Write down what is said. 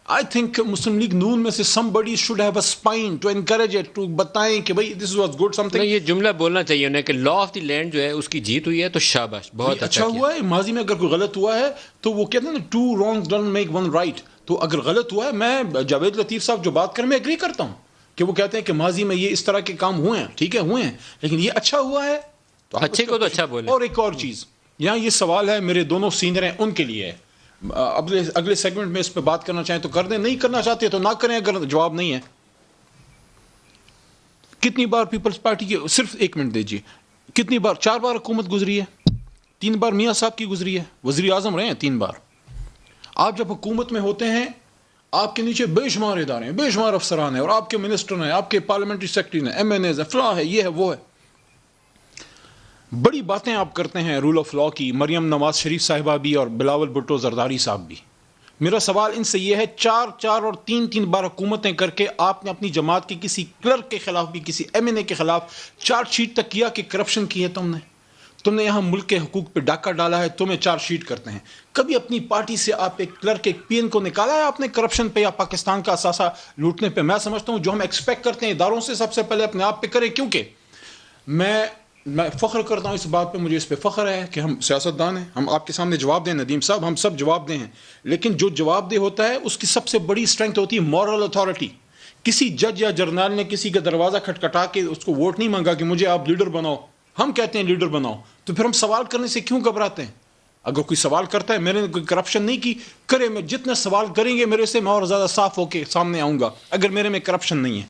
I think Muslim League Noon میں سے somebody should have a spine to encourage it, to بتائیں کہ بھائی this was good something. نہیں، یہ جملہ بولنا چاہیے انہیں کہ لا آف دی لینڈ جو ہے اس کی جیت ہوئی ہے تو شاباش، بہت اچھا ہوا ہے. ماضی میں اگر کوئی غلط ہوا ہے تو وہ کہتے ہیں نا two wrongs don't make one right. تو اگر غلط ہوا ہے، میں جاوید لطیف صاحب جو بات کریں میں ایگری کرتا ہوں کہ وہ کہتے ہیں کہ ماضی میں یہ اس طرح کے کام ہوئے ہیں، ٹھیک ہے ہوئے ہیں، لیکن یہ اچھا ہوا ہے تو اچھے کو تو اچھا بولیں. اور ایک اور چیز یہاں یہ سوال ہے میرے دونوں سینئر ہیں ان کے لیے ہے. اگلے سیگمنٹ میں اس پہ بات کرنا چاہیں تو کر دیں، نہیں کرنا چاہتے تو نہ کریں اگر جواب نہیں ہے. کتنی بار پیپلز پارٹی کی، صرف ایک منٹ دیجیے، کتنی بار؟ 4 بار حکومت گزری ہے، 3 بار میاں صاحب کی گزری ہے، وزیر اعظم رہے ہیں 3 بار. آپ جب حکومت میں ہوتے ہیں آپ کے نیچے بے شمار ادارے ہیں، بے شمار افسران ہیں، اور آپ کے منسٹر ہیں، آپ کے پارلیمنٹری سیکرٹری ہیں، ایم این ایز ہیں، فلاں ہے، یہ ہے وہ ہے. بڑی باتیں آپ کرتے ہیں رول آف لا کی، مریم نواز شریف صاحبہ بھی اور بلاول بھٹو زرداری صاحب بھی. میرا سوال ان سے یہ ہے، 4 اور 3 بار حکومتیں کر کے آپ نے اپنی جماعت کے کسی کلرک کے خلاف بھی، کسی ایم این اے کے خلاف چارج شیٹ تک کیا کہ کرپشن کی ہے تم نے یہاں ملک کے حقوق پہ ڈاکہ ڈالا ہے، تمہیں چارج شیٹ کرتے ہیں. کبھی اپنی پارٹی سے آپ ایک کلرک، ایک پی این کو نکالا ہے آپ نے کرپشن پہ یا پاکستان کا اثاثہ لوٹنے پہ؟ میں سمجھتا ہوں جو ہم ایکسپیکٹ کرتے ہیں اداروں سے، سب سے پہلے اپنے آپ پہ کریں. کیونکہ میں فخر کرتا ہوں اس بات پہ، مجھے اس پہ فخر ہے کہ ہم سیاستدان ہیں، ہم آپ کے سامنے جواب دیں ندیم صاحب، ہم سب جواب دیں ہیں، لیکن جو جواب دہ ہوتا ہے اس کی سب سے بڑی اسٹرینتھ ہوتی ہے مورل اتھارٹی. کسی جج یا جرنیل نے کسی کا دروازہ کھٹکھٹا کے اس کو ووٹ نہیں مانگا کہ مجھے آپ لیڈر بناؤ، ہم کہتے ہیں لیڈر بناؤ. تو پھر ہم سوال کرنے سے کیوں گھبراتے ہیں؟ اگر کوئی سوال کرتا ہے میں نے کوئی کرپشن نہیں کی، کرے، میں جتنے سوال کریں گے میرے سے میں اور زیادہ صاف ہو کے سامنے آؤں گا اگر میرے میں کرپشن نہیں ہے.